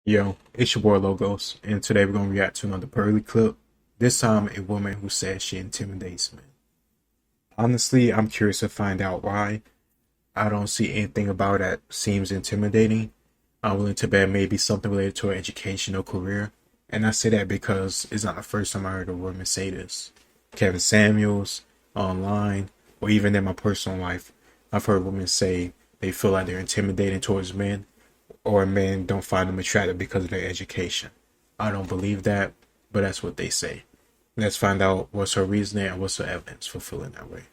Yo, it's your boy Logos, and today we're gonna react to another Pearly clip. This time, a woman who says she intimidates men. Honestly, I'm curious to find out why. I don't see anything about that seems intimidating. I'm willing to bet maybe something related to her education or career, and I say that because it's not the first time I heard a woman say this. Kevin Samuels, online, or even in my personal life, I've heard women say they feel like they're intimidating towards men or men don't find them attractive because of their education. I don't believe that, but that's what they say. Let's find out what's her reasoning and what's her evidence for feeling that way.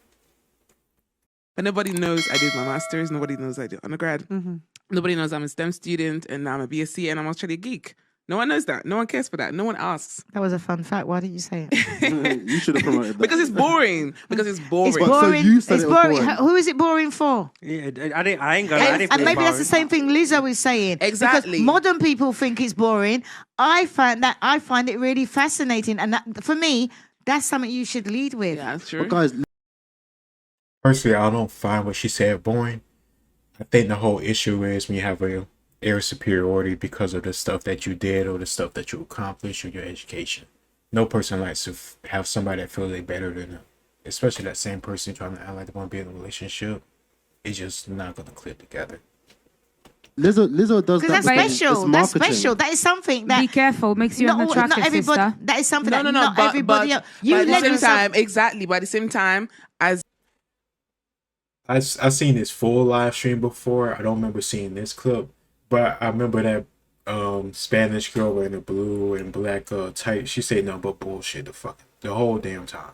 But nobody knows I did my master's. Nobody knows I did undergrad. Nobody knows I'm a STEM student and I'm a BSc and I'm actually a geek. No one knows that. No one cares for that. No one asks. That was a fun fact. Why didn't you say it? You should have promoted that. Because it's boring. Because it's boring. It's boring. So you said It's it was boring. boring. Who is it boring for? Yeah, I ain't gonna. And maybe that's the same thing Lizzo is saying. Exactly. Because modern people think it's boring. I find it really fascinating, and that, for me, that's something you should lead with. Yeah, that's true. But guys, Personally, I don't find what she said boring. I think the whole issue is when you have a air superiority because of the stuff that you did or the stuff that you accomplished or your education. No person likes to have somebody that feels they better than them, especially that same person trying to act like they want to be in a relationship. It's just not going to click together. Lizzo does that. Because that's because special. it's That's marketing. special. That is something that Be careful, makes you not unattractive, everybody. sister. That is something No, that no, not but, everybody. but, You but at let the same yourself. time, exactly. But at the same time, as I've seen this full live stream before. I don't remember seeing this clip, but I remember that Spanish girl wearing the blue and black tight. She said nothing but bullshit the whole damn time.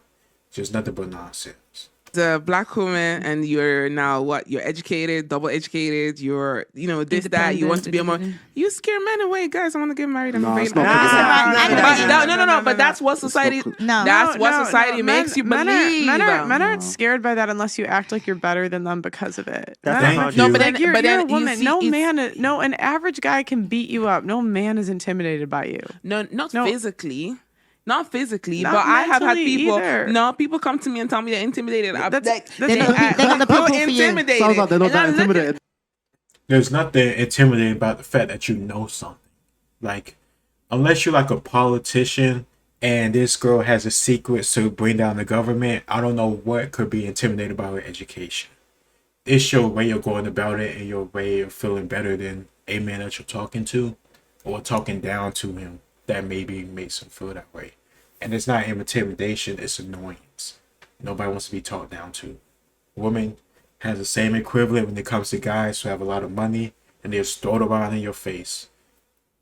Just nothing but nonsense. a black woman and you're now what? You're educated, double educated. You're this that. You want to be a more. You scare men away, guys. I want to get married. I'm No, it's available. not No. But that's what society. That's what society makes you believe. Men aren't scared by that unless you act like you're better than them because of it. That's No, not but true. then, You're a you woman. see, No it's- man, an average guy can beat you up. No man is intimidated by you. No, not No. physically. Not physically, Not but I have had mentally people. either. No, people come to me and tell me they're intimidated. I'm That's- like, that's- They're not the people for you. intimidated. Sounds like they're not And I that look at- intimidated. There's nothing intimidating about the fact that you know something. Like, unless you're like a politician and this girl has a secret to bring down the government, I don't know what could be intimidated about her education. It's your way of going about it and your way of feeling better than a man that you're talking to or talking down to him that maybe makes him feel that way. And it's not intimidation, it's annoyance. Nobody wants to be talked down to. Women has the same equivalent when it comes to guys who have a lot of money and they're thrown around in your face.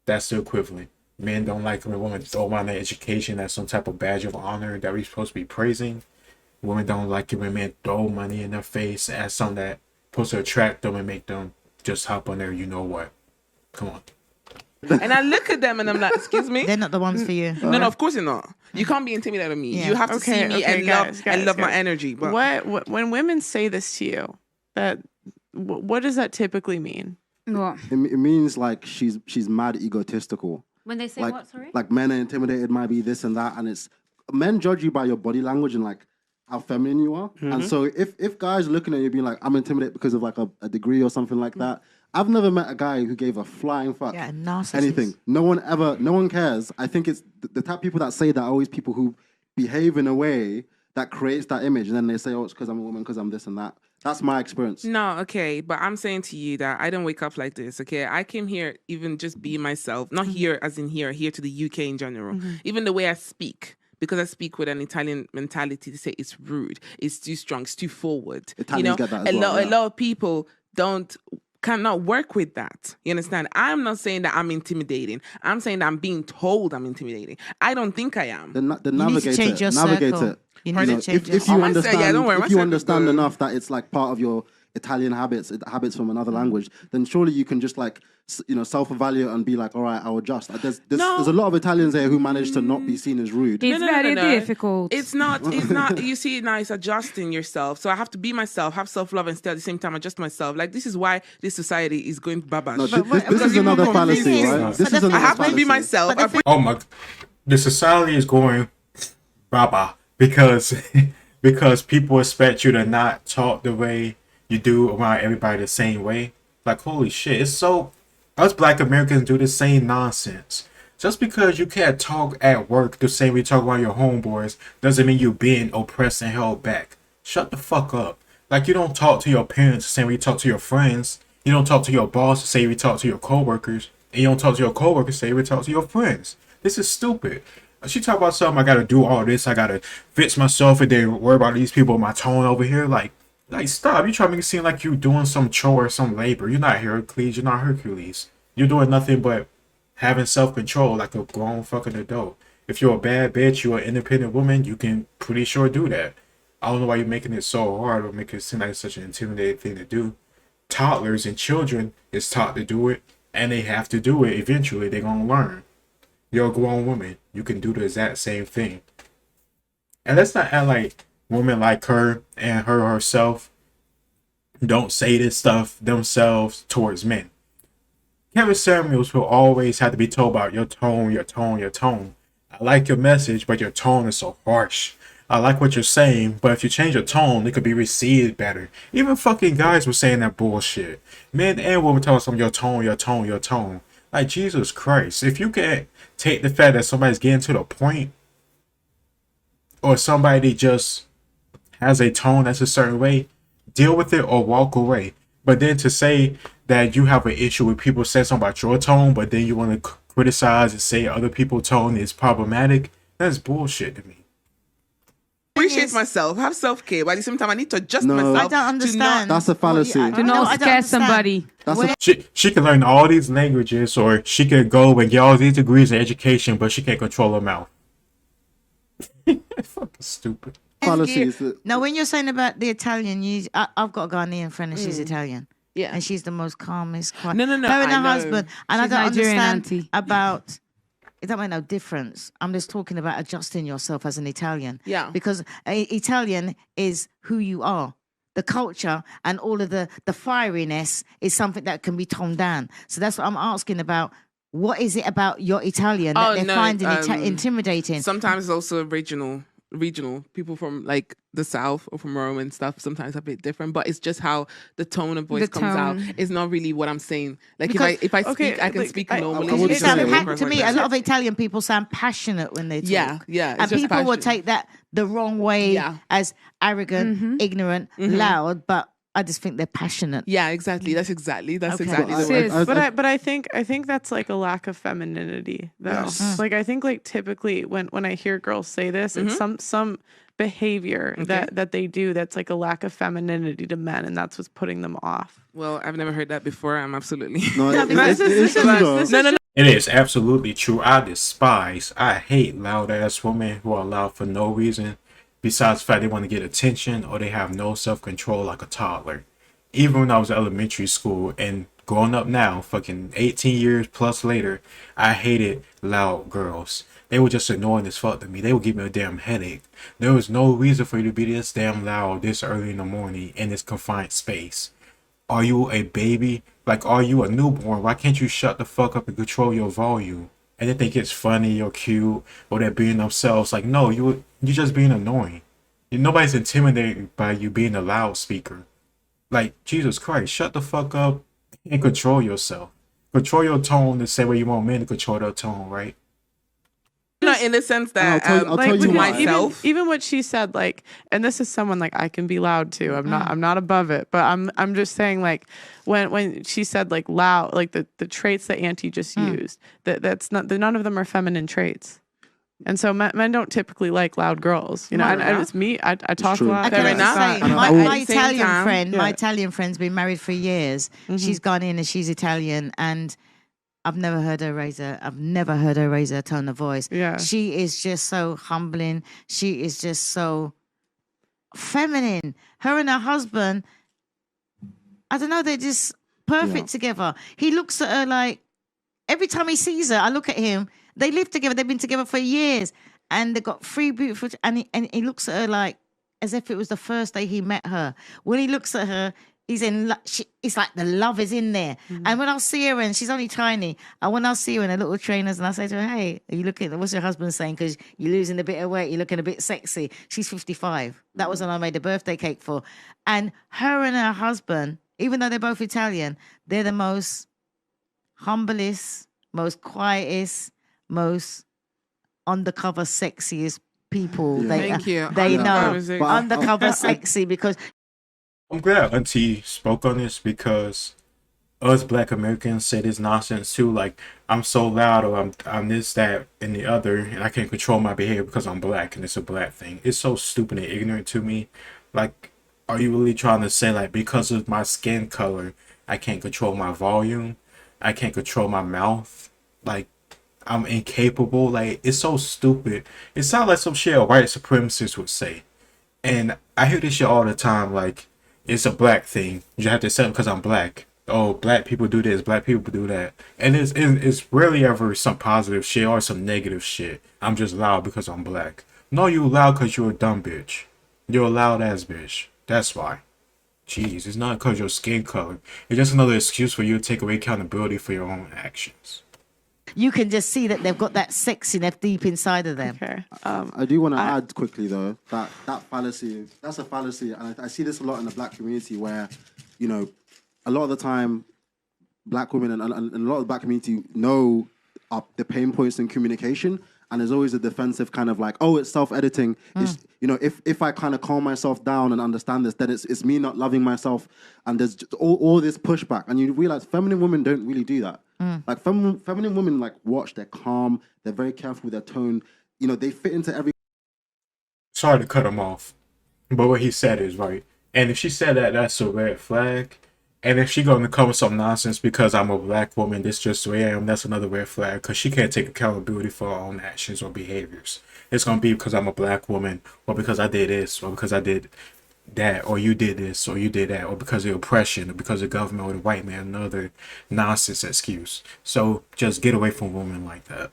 That's the equivalent. Men don't like when women throw around their education as some type of badge of honor that we're supposed to be praising. Women don't like it when men throw money in their face as something that supposed to attract them and make them just hop on there. You know what? Come on. And I look at them and I'm like, excuse me? They're not the ones for you. No, of course you're not. You can't be intimidated by me. Yeah. You have to see me and love my guys. energy. But What when women say this to you, what does that typically mean? What? It means like she's mad egotistical. When they say Like what, sorry? like men are intimidated, might be this and that, and it's men judge you by your body language and like how feminine you are. And so if guys looking at you being like, I'm intimidated because of like a degree or something like that. I've never met a guy who gave a flying fuck. Yeah, narcissist. Anything. No one cares. I think it's the type of people that say that are always people who behave in a way that creates that image, and then they say, "Oh, it's because I'm a woman, because I'm this and that." That's my experience. no, okay. But I'm saying to you that I don't wake up like this, okay? I came here even just being myself. Not here as in here to the UK in general. Even the way I speak. Because I speak with an Italian mentality to say it's rude, it's too strong, it's too forward. Italians get that as well, a yeah. lot of people cannot work with that. You understand? I'm not saying that I'm intimidating. I'm saying that I'm being told I'm intimidating. I don't think I am. Then You need to navigate change it. your Navigate circle. it. You You need know, to change your if you Oh, my understand, yeah, don't worry, my if you circle understand good. enough that it's like part of your Italian habits from another language, then surely you can just like self-evaluate and be like, all right, I'll adjust. Like, there's a lot of Italians here who manage to not be seen as rude. It's very difficult. It's not. It's not. You see, now it's adjusting yourself. So I have to be myself, have self-love, and still at the same time adjust myself. Like this is why this society is going babash. No, this is another fallacy, right? This is I another have to be fallacy. myself. Oh my, the society is going baba because because people expect you to not talk the way you do around everybody the same way. Like, holy shit, it's so Us black Americans do the same nonsense. Just because you can't talk at work the same way you talk about your homeboys doesn't mean you're being oppressed and held back. Shut the fuck up. Like, you don't talk to your parents the same way you talk to your friends. You don't talk to your boss the same way you talk to your coworkers. And you don't talk to your coworkers the same way you talk to your friends. This is stupid. She talk about something, I gotta do all this, I gotta fix myself and then worry about these people, my tone over here. Like stop. You try to make it seem like you doing some chore or some labor. You're not Heracles, you're not Hercules. You're doing nothing but having self-control like a grown fucking adult. If you're a bad bitch, you're an independent woman, you can pretty sure do that. I don't know why you're making it so hard or making it seem like it's such an intimidating thing to do. Toddlers and children is taught to do it, and they have to do it. Eventually, they're gonna learn. You're a grown woman. You can do the exact same thing. And let's not act like women like her and her herself don't say this stuff themselves towards men. Kevin Samuels will always have to be told about your tone, your tone, your tone. I like your message, but your tone is so harsh. I like what you're saying, but if you change your tone, it could be received better. Even fucking guys were saying that bullshit. Men and women tell us your tone, your tone, your tone. Like, Jesus Christ. If you can't take the fact that somebody's getting to the point, or somebody just has a tone that's a certain way, deal with it or walk away. But then to say that you have an issue with people saying something about your tone, but then you want to criticize and say other people's tone is problematic, that's bullshit to me. Appreciate myself, have self-care, but at the same time I need to adjust No. myself. I don't understand. That's a fallacy. I Do don't not scare understand. somebody. She can learn all these languages, or she could go and get all these degrees in education, but she can't control her mouth. Fucking stupid. Fallacy is that No, when you're saying about the Italian, I've got a Ghanaian friend and she's Italian. Yeah. And she's the most calmest, quiet. No, Her and I her know. husband. And She's I don't Nigerian, understand auntie. about, it don't make no difference. I'm just talking about adjusting yourself as an Italian. Yeah. Because Italian is who you are. The culture and all of the fieriness is something that can be toned down. So that's what I'm asking about. What is it about your Italian that they're finding intimidating? Sometimes it's also regional people from like the south or from Rome and stuff sometimes a bit different, but it's just how the tone of voice The comes out. tone. It's not really what I'm saying. Like Because- if I Okay, speak, I can like, speak I normally. would She It say- doesn't sound come pa- across to like me, a that. lot of Italian people sound passionate when they talk. Yeah, it's And just people will passion. take that the wrong way Yeah. as arrogant, ignorant, loud, but I just think they're passionate. Yeah, exactly. That's exactly Okay. exactly the But word. Sis. But I think that's like a lack of femininity though. Yes. Like I think like typically when I hear girls say this, it's some behavior that they do that's like a lack of femininity to men, and that's what's putting them off. Well, I've never heard that before. I'm absolutely no, it This is is- true though. this is no. It is absolutely true. I hate loud ass women who are loud for no reason, besides the fact they want to get attention or they have no self control like a toddler. Even when I was in elementary school and growing up now, fucking 18 years plus later, I hated loud girls. They were just annoying as fuck to me. They would give me a damn headache. There was no reason for you to be this damn loud this early in the morning in this confined space. Are you a baby? Like, are you a newborn? Why can't you shut the fuck up and control your volume? And they think it's funny or cute or they're being themselves. Like, no, you're just being annoying. Nobody's intimidated by you being a loudspeaker. Like, Jesus Christ, shut the fuck up and control yourself. Control your tone the same way you want men to control their tone, right? No, in the sense that I'll tell you to why. myself. Even what she said, like, and this is someone like I can be loud too. I'm not above it, but I'm just saying like when she said like loud, like the traits that Auntie just used, that's not none of them are feminine traits. And so men don't typically like loud girls, you know. Right. And it's me. I talk a true. lot. I Fair can enough. say, And my, at my the same Italian time- friend, my Yeah. Italian friend's been married for years. She's gone in and she's Italian, and I've never heard her raise a tone of voice. Yeah. She is just so humbling. She is just so feminine. Her and her husband, I don't know, they're just perfect together. He looks at her like, every time he sees her, I look at him. They live together. They've been together for years. And they've got 3 beautiful, and he looks at her like, as if it was the first day he met her. When he looks at her, he's in, it's like the love is in there. And when I'll see her, and she's only tiny, and when I'll see her in her little trainers, and I say to her, hey, are you looking, what's your husband saying? Because you're losing a bit of weight, you're looking a bit sexy. She's 55. That was when I made a birthday cake for. And her and her husband, even though they're both Italian, they're the most humblest, most quietest, most undercover sexiest people. Yeah. Thank you. They know Undercover But I- undercover sexy because I'm glad Auntie spoke on this because us Black Americans say this nonsense too. Like I'm so loud, or I'm this, that, and the other, and I can't control my behavior because I'm black, and it's a black thing. It's so stupid and ignorant to me. Like, are you really trying to say like because of my skin color, I can't control my volume, I can't control my mouth, like I'm incapable? Like it's so stupid. It sounds like some shit a white supremacist would say. And I hear this shit all the time, like, it's a black thing. You have to accept it because I'm black. Oh, black people do this, black people do that. And it's rarely ever some positive shit or some negative shit. I'm just loud because I'm black. No, you loud because you're a dumb bitch. You're a loud ass bitch. That's why. Jeez, it's not because your skin color. It's just another excuse for you to take away accountability for your own actions. you can just see that they've got that sexiness deep inside of them. Okay. I do want to add quickly though that fallacy, that's a fallacy, and I see this a lot in the black community where, you know, a lot of the time, black women and a lot of the black community know the pain points in communication, and there's always a defensive kind of like, oh, it's self-editing. It's, you know, if I kind of calm myself down and understand this, then it's me not loving myself, and there's just all this pushback, and you realize feminine women don't really do that. Like feminine women like watch, they're calm, they're very careful with their tone. You know, they fit into every. Sorry to cut him off, but what he said is right. And if she said that, that's a red flag. And if she going to come with some nonsense because I'm a black woman, this just the way I am, that's another red flag. Because she can't take accountability for her own actions or behaviors. It's going to be because I'm a black woman, or because I did this, or because I did that, or you did this, or you did that, or because of oppression, or because of government, or the white man, another nonsense excuse. So just get away from women like that.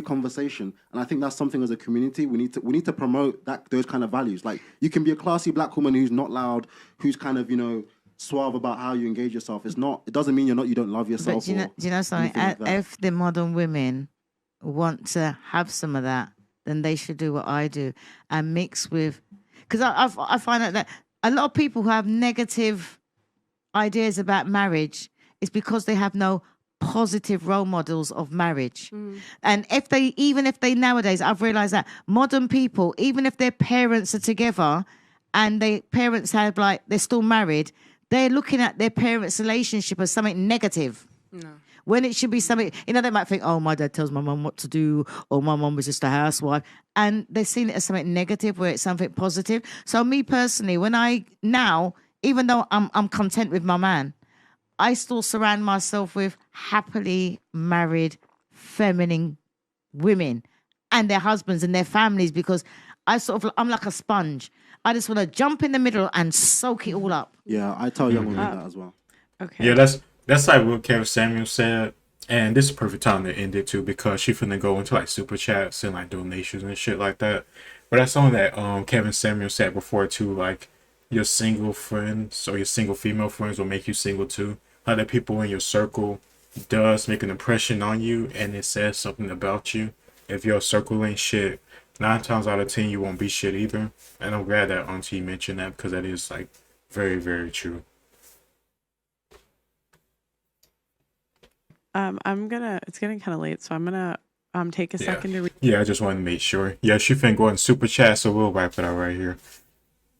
Conversation, and I think that's something as a community we need to promote those kind of values. Like, you can be a classy black woman who's not loud, who's kind of, you know, suave about how you engage yourself. It doesn't mean you don't love yourself. But do you know something? Like that. If the modern women want to have some of that, then they should do what I do and mix with. Because I find out that a lot of people who have negative ideas about marriage is because they have no positive role models of marriage. And even if they nowadays, I've realized that modern people, even if their parents are together and parents have like, they're still married, they're looking at their parents' relationship as something negative. No. When it should be something, you know, they might think, oh, my dad tells my mum what to do, or my mum was just a housewife. And they're seeing it as something negative where it's something positive. So me personally, even though I'm content with my man, I still surround myself with happily married, feminine women and their husbands and their families, because I'm like a sponge. I just want to jump in the middle and soak it all up. Yeah, I tell young women that as well. Okay. Yeah, that's like what Kevin Samuel said, and this is a perfect time to end it too, because she finna go into like super chats and like donations and shit like that. But that's something that Kevin Samuel said before too, like your single friends or your single female friends will make you single too. Like the people in your circle does make an impression on you, and it says something about you. If your circle ain't shit, 9 times out of 10 you won't be shit either. And I'm glad that Auntie mentioned that, because that is like very, very true. It's getting kind of late, so I'm gonna take a second to read. Yeah, I just wanted to make sure. Yeah, she finna go in super chat, so we'll wrap it out right here.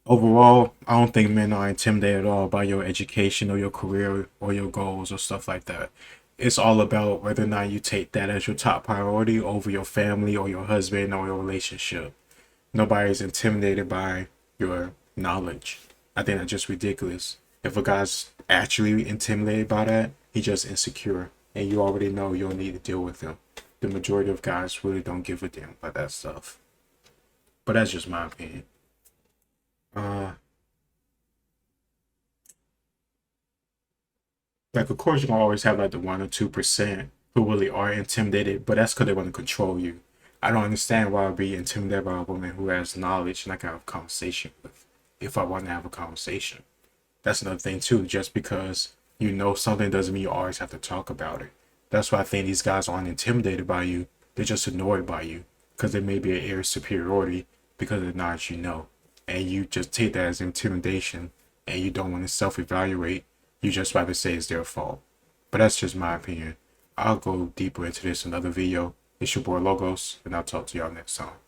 Overall, I don't think men are intimidated at all by your education or your career or your goals or stuff like that. It's all about whether or not you take that as your top priority over your family or your husband or your relationship. Nobody's intimidated by your knowledge. I think that's just ridiculous. If a guy's actually intimidated by that, he's just insecure, and you already know you don't need to deal with him. The majority of guys really don't give a damn about that stuff. But that's just my opinion. Like, of course, you're gonna always have like the 1 or 2% who really are intimidated, but that's because they want to control you. I don't understand why I'd be intimidated by a woman who has knowledge and I can have a conversation with, if I want to have a conversation. That's another thing too. Just because you know something doesn't mean you always have to talk about it. That's why I think these guys aren't intimidated by you. They're just annoyed by you, because there may be an air of superiority because of the knowledge you know. And you just take that as intimidation, and you don't want to self-evaluate. You just rather say it's their fault. But that's just my opinion. I'll go deeper into this in another video. It's your boy Logos, and I'll talk to y'all next time.